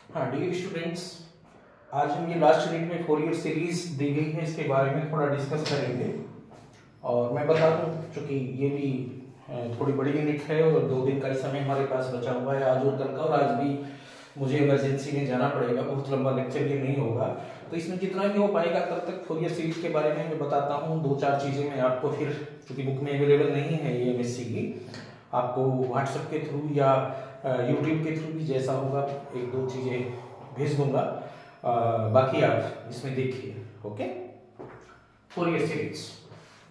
हाँ dear students, आज हम ये लास्ट यूनिट में फोरियर सीरीज दी गई है, इसके बारे में थोड़ा डिस्कस करेंगे। और मैं बता दूं, चूँकि ये भी थोड़ी बड़ी यूनिट है और 2 दिन का समय हमारे पास बचा हुआ है, आज और कल का। और आज भी मुझे इमरजेंसी में जाना पड़ेगा, बहुत लंबा लेक्चर ये नहीं होगा। तो इसमें जितना भी हो पाएगा तब तक फोरियर सीरीज के बारे में मैं बताता हूँ। 2-4 चीज़ें मैं आपको फिर, चूँकि बुक में अवेलेबल नहीं है ये एमएससी की, आपको व्हाट्सएप के थ्रू या यूट्यूब के थ्रू भी जैसा होगा 1-2 चीज़ें भेज दूंगा। बाकी आप इसमें देखिए। ओके, फोरियर सीरीज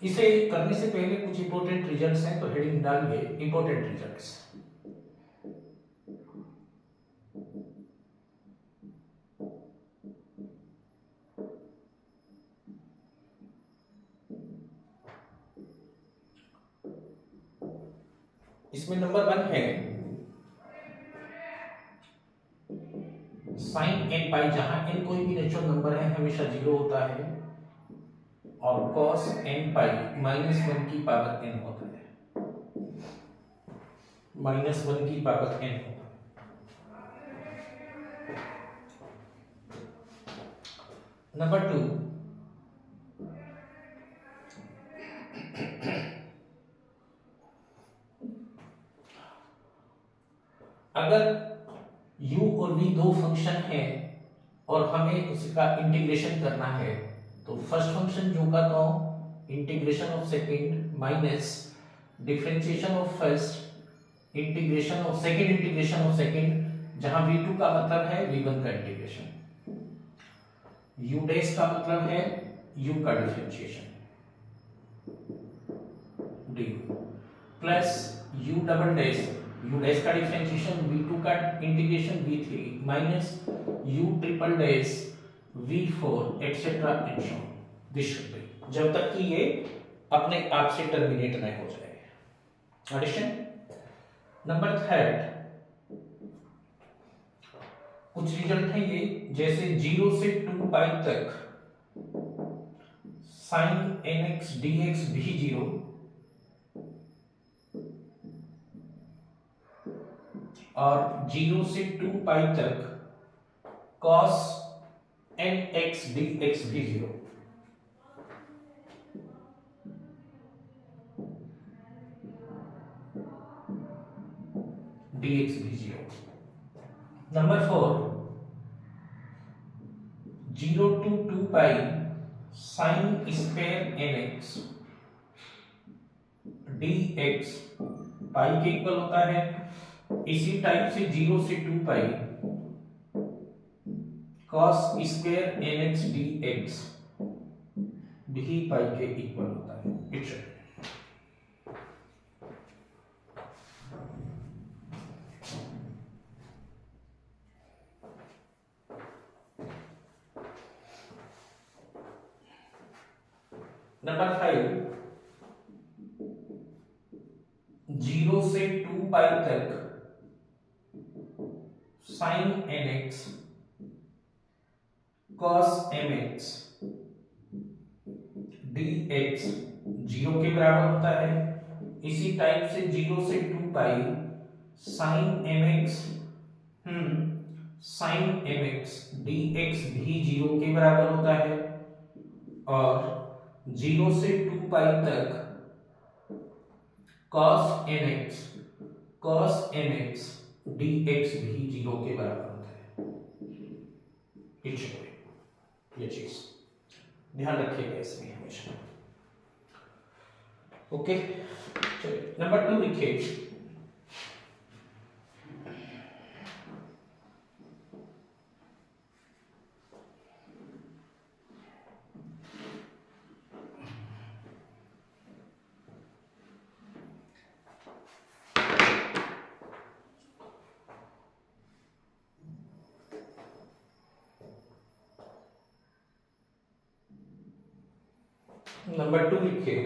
इसे करने से पहले कुछ इंपॉर्टेंट रिजल्ट्स हैं, तो हेडिंग डालिए इंपॉर्टेंट रिजल्ट्स। इसमें नंबर 1 है साइन एन पाई, जहां एन कोई भी नेचुरल नंबर है हमेशा 0 होता है, और कॉस एन पाई -1 की पावर एन होता है, -1 की पावर एन होता है। नंबर 2, अगर u और v दो फंक्शन है और हमें उसका इंटीग्रेशन करना है, तो फर्स्ट फंक्शन जो का तो integration of second minus differentiation of first integration of second integration of second, जहां v2 का मतलब है v1 का इंटीग्रेशन, u डैश का मतलब है u का differentiation du, plus u double dash u dash का डिफरेंशिएशन v2 का integration v3 minus u triple dash v4 etcetera and so this should B, जब तक कि ये अपने आप से टर्मिनेट न हो जाए। अंडरस्टैंड? नंबर 3, कुछ रिजल्ट है ये, जैसे 0 से 2 पाई तक साइन nx dx भी 0 और 0 से 2 पाई तक cos nx dx भी 0। dx भी 0। Number 4, 0 to 2 pi sine square nx dx पाई के इक्वल होता है। इसी टाइप से 0 से 2 पाई cos स्क्वायर nx dx भी पाई के इक्वल होता है। पिक्चर नंबर 5, 0 से 2 पाई तक sign nx cos mx dx 0 के बराबर होता है। इसी टाइप से 0 से 2 pi sine mx sine mx dx भी 0 के बराबर होता है, और 0 से 2 पाई तक cos nx dx भी 0 के बराबर होता है। ये चीज ध्यान रखिएगा इसमें हमेशा। ओके, चलिए नंबर 2 लिखिए। नंबर 2 लिखिए।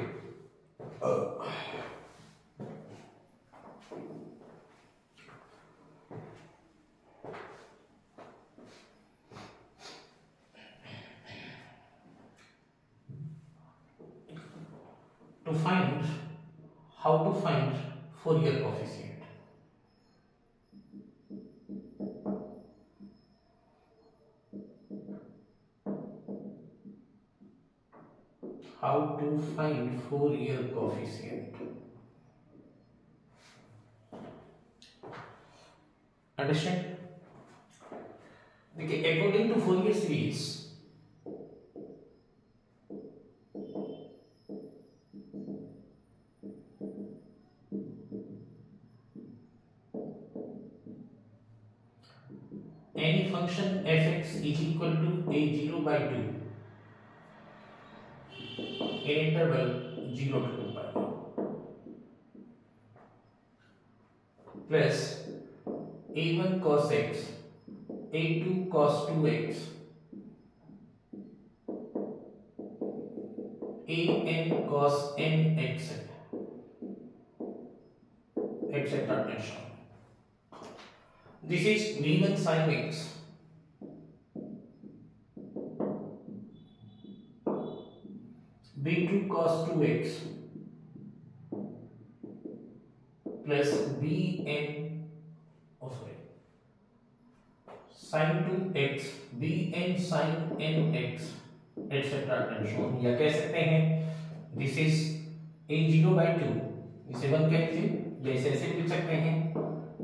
to find how to find Fourier coefficient. how to find Fourier coefficient. Understand? देखिए according to Fourier series any function fx is equal to a0 by 2 in interval 0 to 2 pi plus a1 cos x, a2 cos 2x, an cos nx, etc. This is v1 sin x, b2 cos 2x plus bn sin 2x, bn sin nx, etc. या कह सकते हैं this is a0 by 2, इसे 1 कह लीजिए, या ऐसे लिख सकते हैं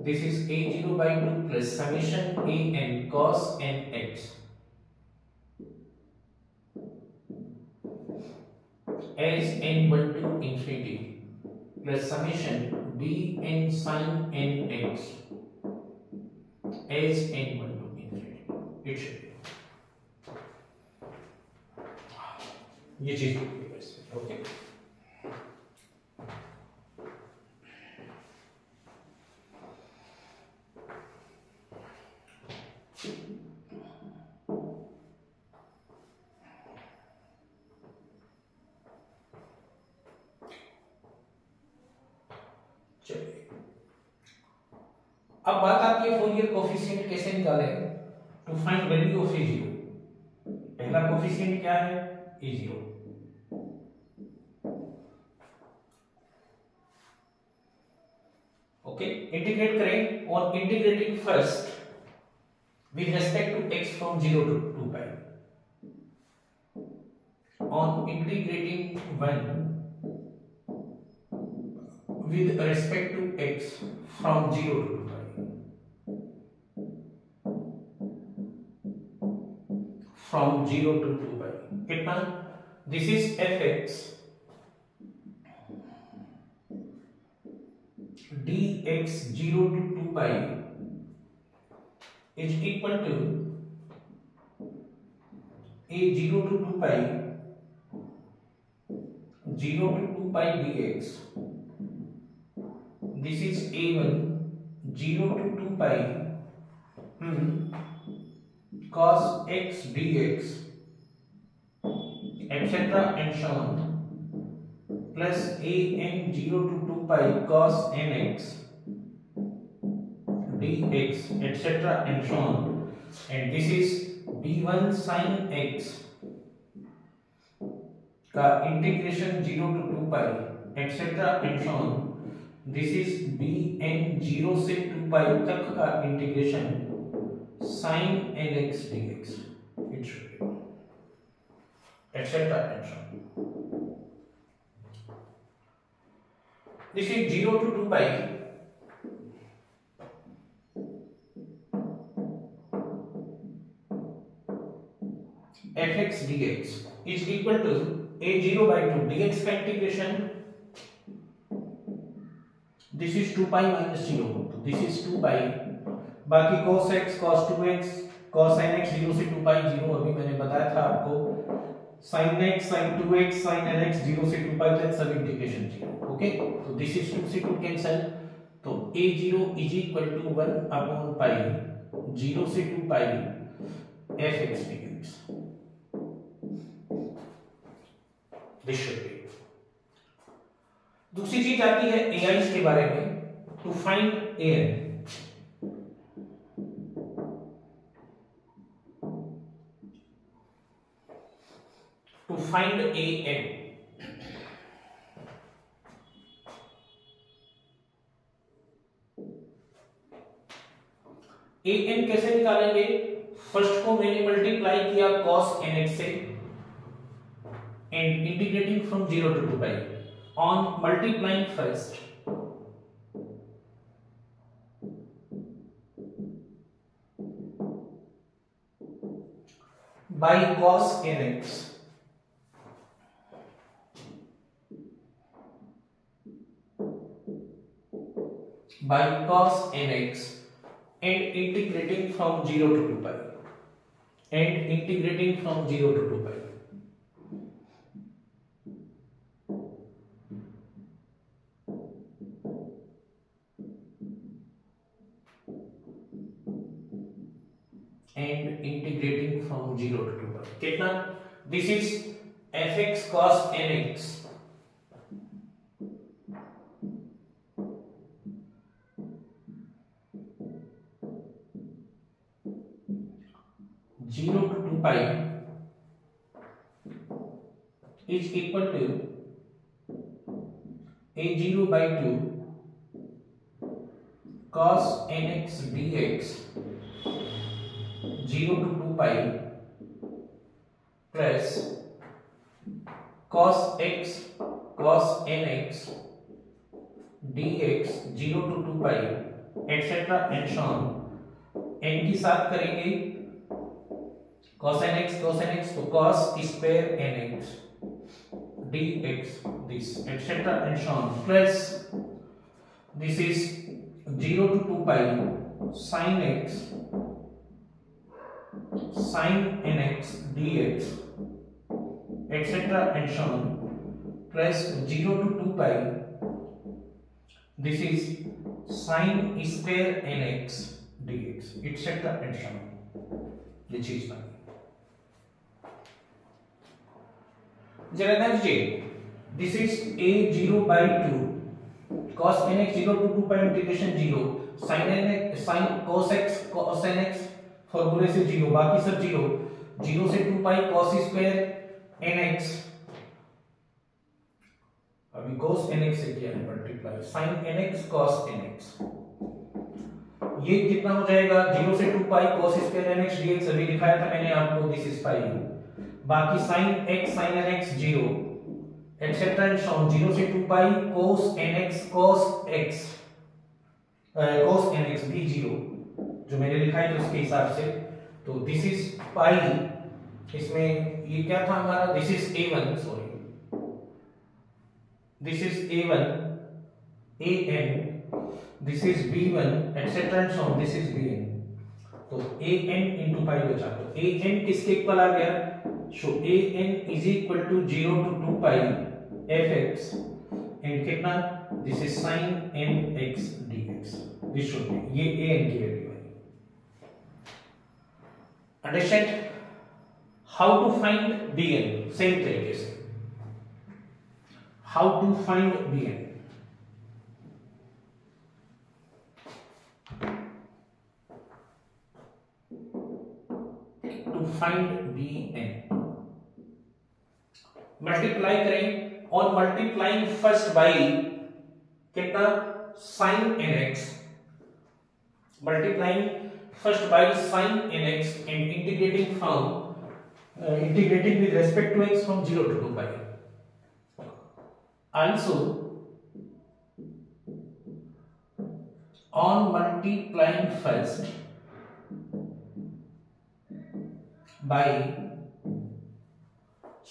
this is a0 by 2 plus summation an cos nx as n1 to infinity plus summation bn sin nx as n1 to infinity. It should be ये चीज ओके। चलिए अब बात आती है फोरियर कोफिशिएंट कैसे निकालें to find value of a0। पहला कोफिशिएंट क्या है a0। ओके इंटीग्रेट करें और integrating first with respect to x from 0 to 2 pi on integrating 1 with respect to x from 0 to 2 pi from 0 to 2 pi कितना this is fx dx 0 to 2 pi is equal to a0 to 2 pi 0 to 2 pi dx. This is a1 0 to 2 pi cos x dx etc. and so on plus an 0 to 2 pi cos nx dx etc. and so on, and this is b1 sin x का integration 0 to 2 pi etc. and so on. This is bn 0 से 2 pi तक का integration sin nx dx it should be etc. and so on. This is 0 to 2 pi fx dx is equal to a0 by 2 dx का integration this is 2 pi minus 0 तो this is 2 pi बाकी cos x cos 2x cos nx 0 से 2 pi 0 अभी मैंने बताया था आपको sin x sin 2x sin nx 0 से 2 pi तक सब इंटीग्रेशन 0 ओके। तो this is 2 से 2 कैंसिल तो a0 is equal to 1 upon pi 0 से 2 pi fx dx this should be. दूसरी चीज आती है AIs के बारे में to find an। To find an कैसे निकालेंगे? फर्स्ट को मैंने मल्टीप्लाई किया cos nx से and integrating from 0 to 2 pi. On multiplying first by cos nx and integrating from 0 to 2 pi and integrating from 0 to 2 pi. And integrating from 0 to 2 pi. कितना? This is fx cos nx (0 to 2 pi) is equal to a0 by 2 cos nx dx 0 to 2 pi plus cos x cos nx dx 0 to 2 pi etc. and so on. n की साथ करेंगे cos nx तो cos square nx dx this etc. and so on plus this is 0 to 2 pi sin x sin nx dx etc. and so on plus 0 to 2 pi this is sin square nx dx etc. and so on. ये चीज बनी जरा देखिए this is a0 by 2 cos nx 0 to 2 pi integration 0 sin nx sin cos x cos nx फॉर्मूले से 0 बाकी सब 0 से 2 पाई cos स्क्वायर nx अभी cos nx से किया है multiply sin nx cos nx ये कितना हो जाएगा 0 से 2 पाई cos स्क्वायर nx dx अभी दिखाया था मैंने आपको दिस इज पाई बाकी sin x sin nx 0 etc. and so on 0 से 2 पाई cos nx cos x cos nx भी 0 जो मैंने लिखा है तो उसके हिसाब से तो दिस इज पाई इसमें ये क्या था हमारा this is a1 sorry this is a1 an this is b1 etc. and so on this is bn तो an into पाई बचा तो an किसके इक्वल आ गया सो an is equal to 0 to 2 pi fx and कितना this is sin nx dx this should B ये an की value Understand how to find bn same तरीके से how to find bn multiply करें और multiplying first by कितना sin nx multiplying first by sin nx and integrating with respect to x from 0 to 2 pi. Also on multiplying first by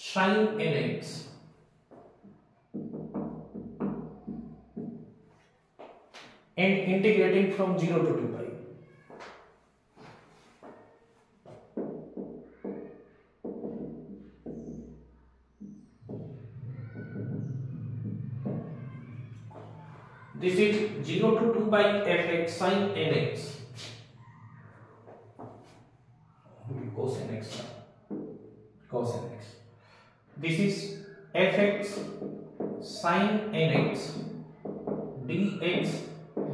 sin nx and integrating from 0 to 2 pi. This is 0 to 2 by fx sin nx cos nx cos nx. This is fx sin nx dx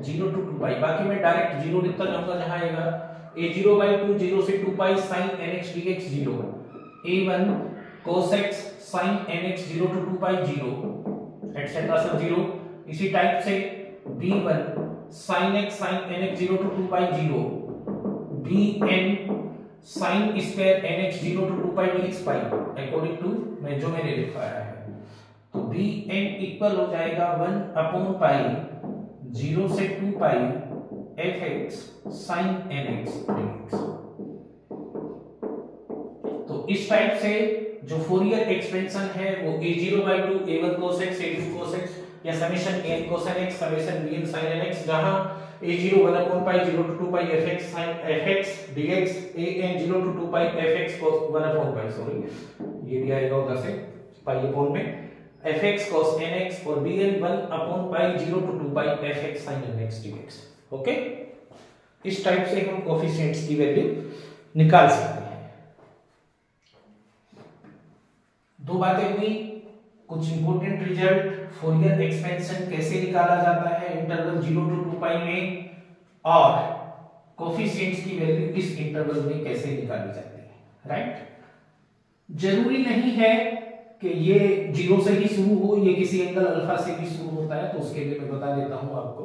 0 to 2 pi बाकी मैं direct 0 लिखता जाऊंगा जहां आएगा a0 by 2 0 से 2 pi sin nx dx 0 a1 cos x sin nx 0 to 2 pi 0 etc. सब 0 इसी type से b1 sin x sin nx 0 to 2 pi 0 bn sine square n x 0 to 2 pi dx pi according to मैंने लिखवाया है। तो B N equal हो जाएगा 1 upon pi 0 से 2 pi f x sine n x dx। तो इस टाइप से जो फोरियर एक्सपेंशन है वो a0/2 a1 cos x a2 cos x या summation n cosn x summation bn sin nx, जहां a0 1 upon pi 0 to 2 pi fx sin fx dx an 0 to 2 pi fx cos 1 upon pi, sorry ये भी आएगा उधर से pi upon में fx cos nx और bn 1 upon pi 0 to 2 pi fx sin nx dx। Okay, इस type से हम कोफिशिएंट्स की वैल्यू निकाल सकते हैं। दो बातें हुई, कुछ इंपॉर्टेंट रिजल्ट, फोरियर एक्सपेंशन कैसे निकाला जाता है इंटरवल 0 to 2 पाई में, और कोफिशिएंट्स की वैल्यू इस इंटरवल में कैसे निकाली जाती है, राइट। जरूरी नहीं है कि ये 0 से ही शुरू हो, ये किसी एंगल अल्फा से भी शुरू होता है, तो उसके लिए मैं बता देता हूं आपको।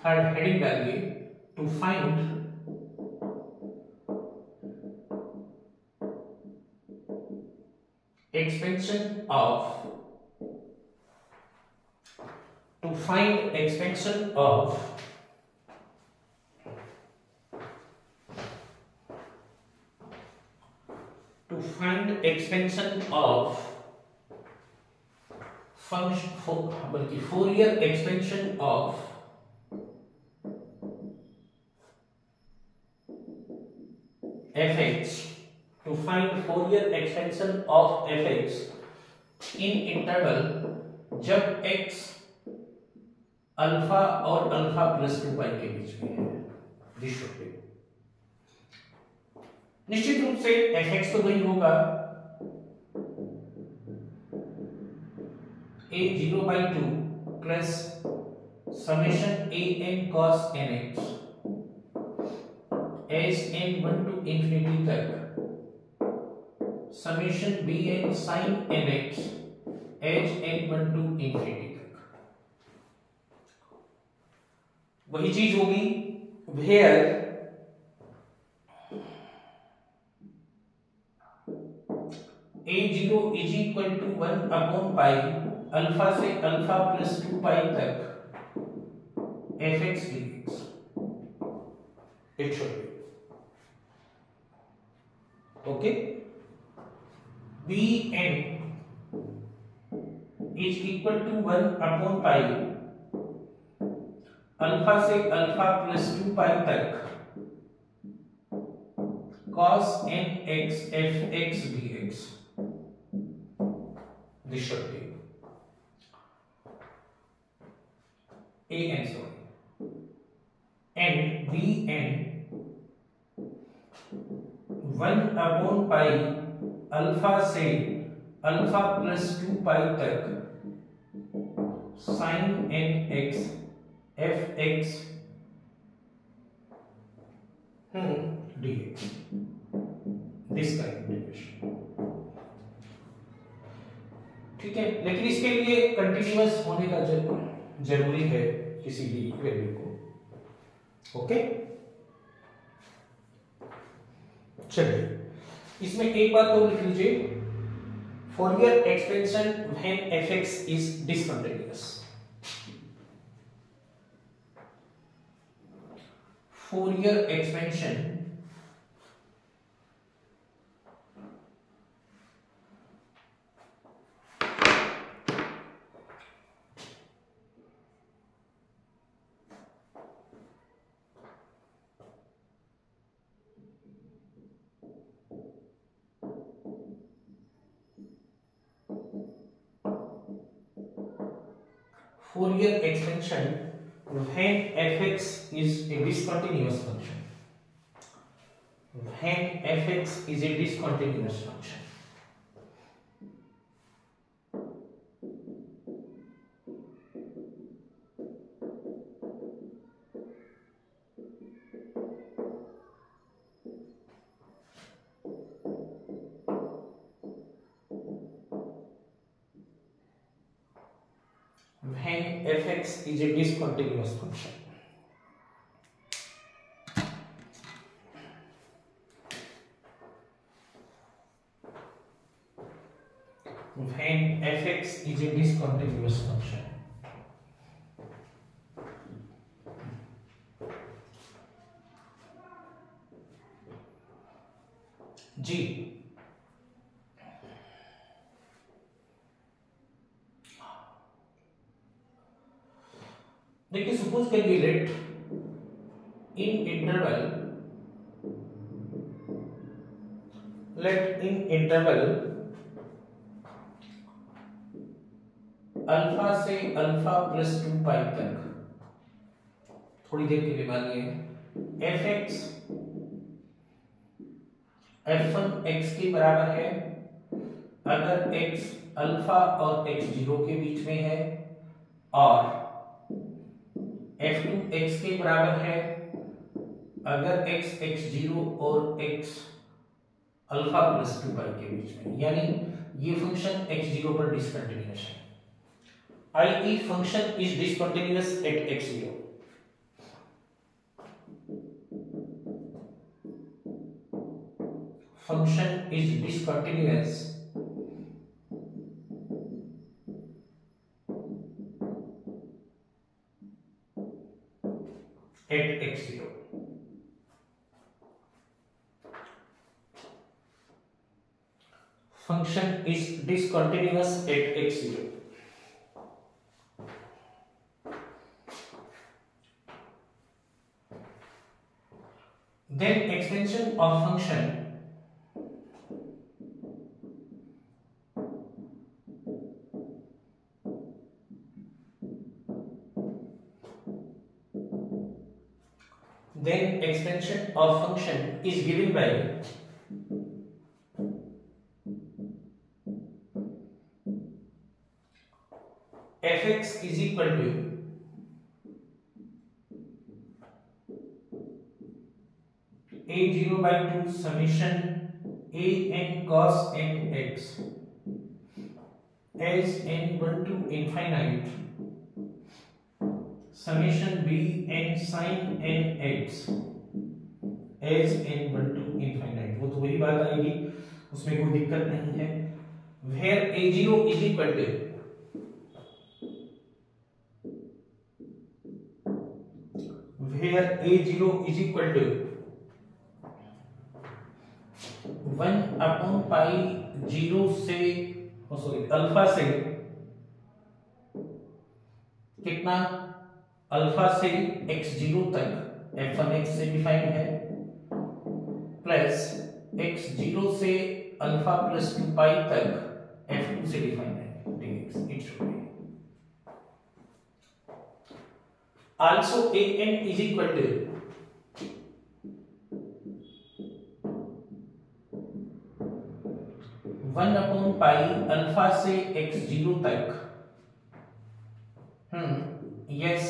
थर्ड हेडिंग डालिए, to find expansion of Fourier expansion of fx, to find Fourier expansion of fx in interval जब x अल्फा और अल्फा प्लस 2 पाई के बीच में है। निश्चित रूप से fx तो वही होगा a0/2 plus summation an cos nx as n1 to infinity तक summation bn sin nx as n1 to infinity तक। वही चीज होगी where a0 is equal to 1 upon pi alpha से अल्फा प्लस 2 पाई तक fx dx। It should be okay। bn is equal to 1 upon pi alpha से alpha plus 2 pi तक cos nx fx dx। This should be an, sorry, and bn 1 upon pi alpha से alpha plus 2 pi तक sin nx fx dx। This का integration, ठीक है। लेकिन इसके लिए कंटिन्यूअस होने का जरूरी है किसी भी वैल्यू को। ओके, चलिए इसमें एक बात तो लिख लीजिए, Fourier expansion when fx is discontinuous. Fourier expansion Fourier expansion when fx is a discontinuous function, when fx is a discontinuous function। when fx is a discontinuous function. When fx is a discontinuous function. G. देखिए suppose can be let in interval alpha से alpha plus 2 pi तक, थोड़ी देर के लिए मानिए F x f1 x के बराबर है अगर x अल्फा और x जीरो के बीच में है, और f2 x के बराबर है अगर x जीरो और x अल्फा प्लस 2 पाई के बीच में, यानी ये फंक्शन x जीरो पर डिसकंटिन्यूअस है, i.e. Function is discontinuous at x zero. Function is discontinuous at x0. Function is discontinuous at x0. Then extension of function is given by fx is equal to a0 by 2 summation a n cos n x as n1 to infinite summation b n sin n x as n1 to infinite। वो तो वही बात आएगी, उसमें कोई दिक्कत नहीं है। where a0 is equal to one upon pi zero से अल्फा से कितना, अल्फा से x0 तक f1 x से डिफाइन है, प्लस x0 से अल्फा प्लस 2 पाई तक f2 से डिफाइन है dx। It should be also an is equal to one upon pi alpha से x0 तक yes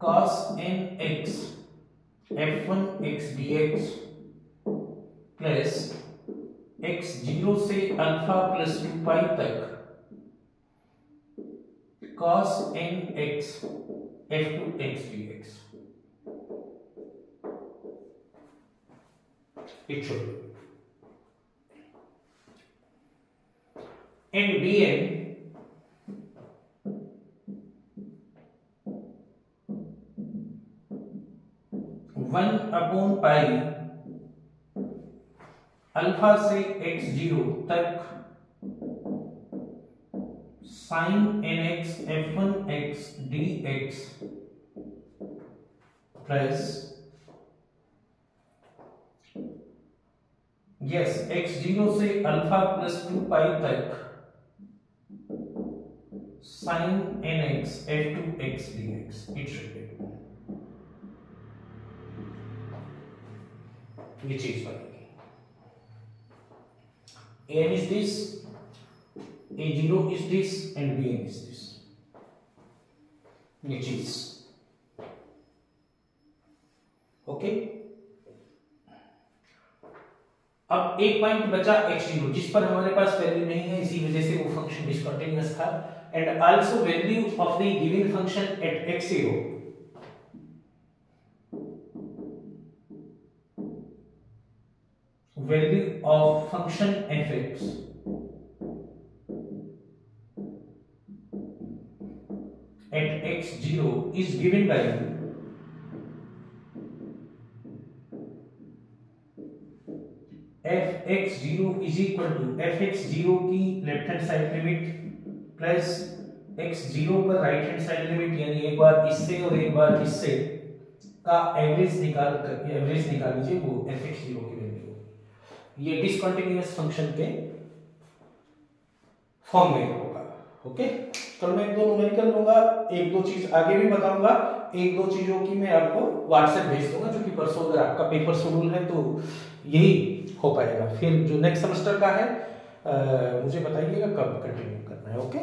cos nx f1 x dx plus x0 से alpha plus 2 pi तक cos nx f2 x dx। it should be and bn one upon pi alpha से x0 तक sin nx f1 x dx plus yes x0 से alpha plus 2 pi तक sin nx f2 x dx। it should be ये चीज बनेगी। an is this, a0 is this and bn is this, ये चीज okay. अब एक पॉइंट बचा x0 जिस पर हमारे पास वैल्यू नहीं है, इसी वजह से वो फंक्शन डिसकंटिन्यूअस था। and also value of the given function at x0 value of function fx at x0 is given by fx0 is equal to fx0 की left hand side limit plus x0 पर right hand side limit, यानी एक बार इससे और एक बार इससे का average निकाल लीजिए, वो fx0 की वैल्यू, ये डिसकंटिन्यूअस फंक्शन के फॉर्म में होगा। ओके, कल मैं एक दो न्यूमेरिकल लूंगा, एक दो चीज आगे भी बताऊंगा, एक दो चीजों की मैं आपको व्हाट्सएप भेज दूंगा, जो कि परसों अगर आपका पेपर शेड्यूल है तो यही हो पाएगा। फिर जो नेक्स्ट सेमेस्टर का है मुझे बताइएगा कब कंटिन्यू करना है। ओके।